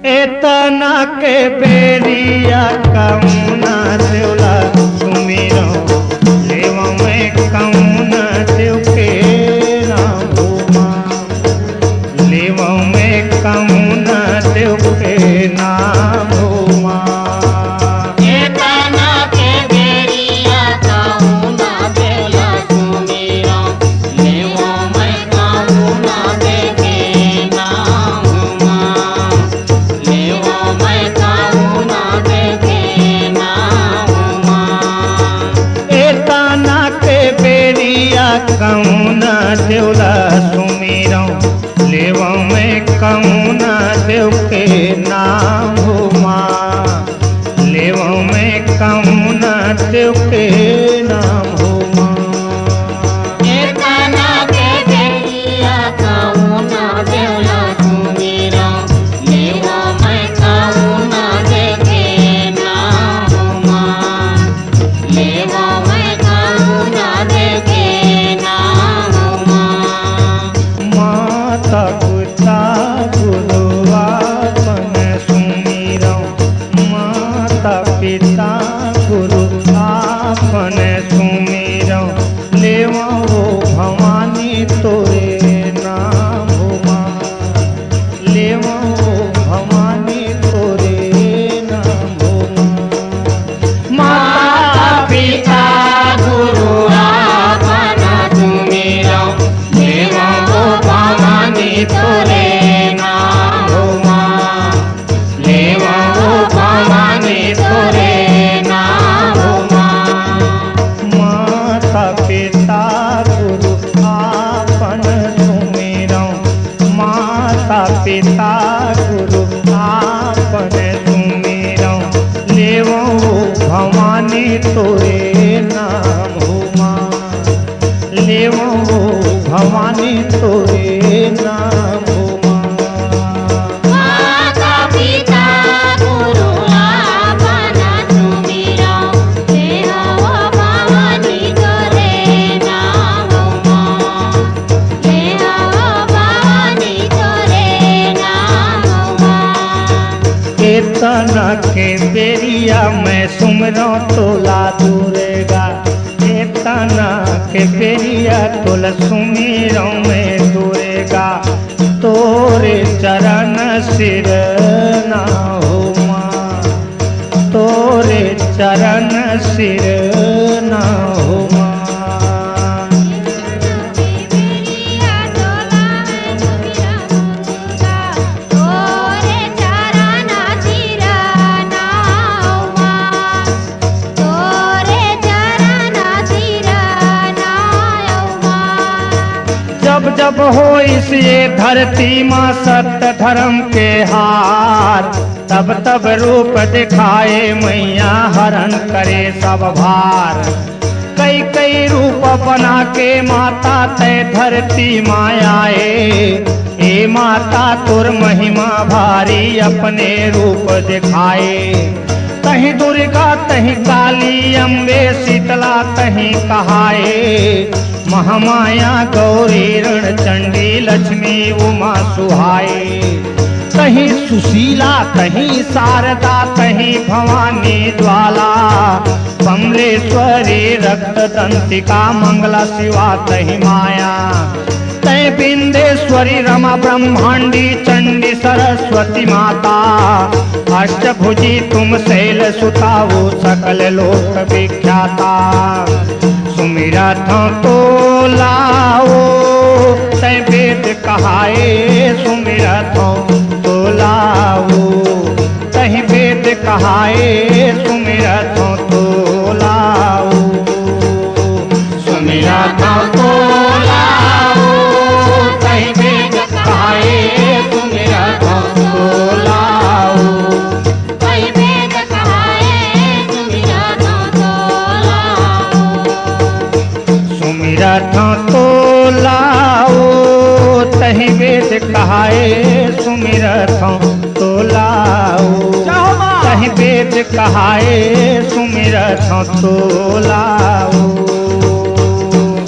एतना के बेरिया कमुना देवला सुमिरो लेव में कमुना देव के नाम भूमा लेव में कमुना देव के नाम भूमा एतना के बेरिया कमुना देवला सुमिरो लेव में कमुना देव के नाम भूमा लेव में कमुना देव के नाम भूमा एतना के बेरिया कमुना देवला सुमिरो लेव में कमुना देव के नाम भूमा लेव में कमुना देव के नाम भूमा एतना के बेरिया कमुना देवला सुमिरो लेव में कमुना देव के नाम भूमा लेव में कमुना देव के नाम भूमा माता पिता गुरु आपन सुमिरो माता पिता गुरु आपन सुमिरो लेवा वो भवानी तोरे नाम भूमा लेवा वो भवानी तोरे नाम भूमा माता पिता गुरु आपन सुमिरो लेव वो भवानी तोरे नाम भूमा लेव वो भवानी तोरे नाम भूमा माता पिता गुरु आपन सुमिरो माता पिता गुरु आपन सुमिरो लेवो भवानी तोरे नाम भूमा लेवो भवानी तोरे नाम भूमा माता पिता गुरु आपन सुमिरो लेव वो भवानी तोरे नाम भूमा लेव वो भवानी तोरे नाम भूमा एतना के बेरिया मैं सुमरो तोला दूरेगा एतना के बेरिया तोला सुमिरो में दूरेगा तोरे चरण सिर ना हो माँ तोरे चरण सिर ना हो माँ तोरे चरण सिरना तोरे चरण सिरना जब जब हो इस ये धरती माँ सत्य धर्म के हार तब तब रूप दिखाए मैया हरण करे सब भार कई कई रूप बना के माता तय धरती मायाए ए माता तुर महिमा भारी अपने रूप दिखाए तहीं दुर्गा तहीं काली अम्बे शीतला तहीं कहाए महामाया गौरी रण चंडी लक्ष्मी उमा सुहाए तहीं सुशीला तहीं शारदा तहीं भवानी ज्वाला कमलेश्वरी रक्त दंतिका मंगला शिवा तहीं माया तय बिंदेश्वरी रमा ब्रह्मांडी चंडी सरस्वती माता अष्टभुजी तुम शैल सुता वो सकल लोक विख्याता सुमिरा तो लाओ तय वेद कहाए सुमिरा तो लाओ तही वेद कहाए सुमिरा तो लाओ सुमिरा तो लाओ तही वेद कहाए सुमिरा तो लाओ कई वेद कहाए सुमिरा तो सुमिरा तो लाओ तही वेद कहाए सुमिरा तो लाओ तही वेद कहाए सुमिरा तो लाओ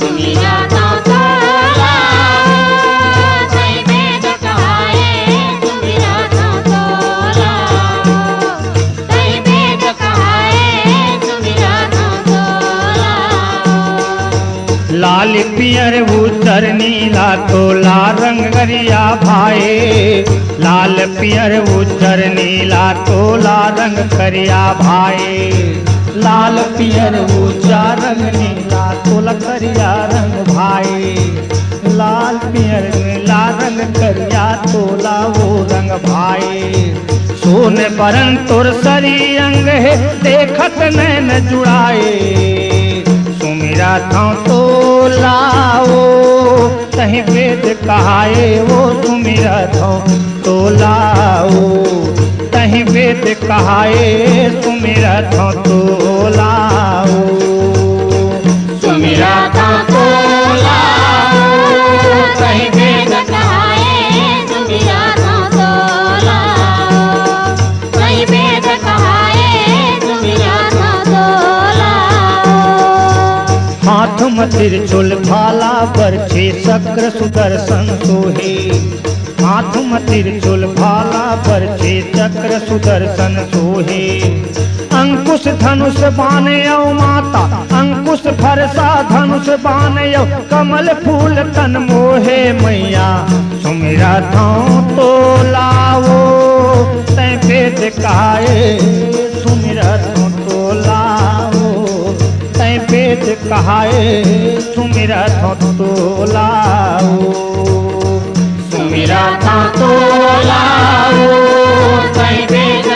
सुमिरा तो लाओ कई वेद कहाए सुमिरा तो नीला तोला रंग गरिया भाई, लाल पियर उज्जर नीला तोला रंग करिया भाई, लाल पियर उज्जर रंग नीला तोला करिया रंग भाई, लाल पियर नीला रंग करिया तोला वो रंग भाई। सोने परन तुर सरी अंग है देखत नैन जुड़ाए, सुमिरा था तो लाओ कहीं वेद कहाए, वो सुमिरा था तो लाओ कहीं वेद कहाए, सुमिरा था तो लाओ, सुमिरा था तो लाओ कहीं वेद कहाए सुमिरा था तो लाओ, कहीं वेद कहाए सुमिरा था तो लाओ। हाथ में त्रिशूल भाला बरछी चक्र सुदर्शन सोहे, हाथ में त्रिशूल भाला बरछी चक्र सुदर्शन सोहे, अंकुश धनुष बानयो माता अंकुश फरसा धनुष बानयो, कमल फूल तन मोहे मैया, सुमिरा था तो लाओ तै वेद कहाए, सुमिरा था तो लाओ तै वेद कहाए, सुमिरा था तो लाओ, सुमिरा था तो लाओ तै वेद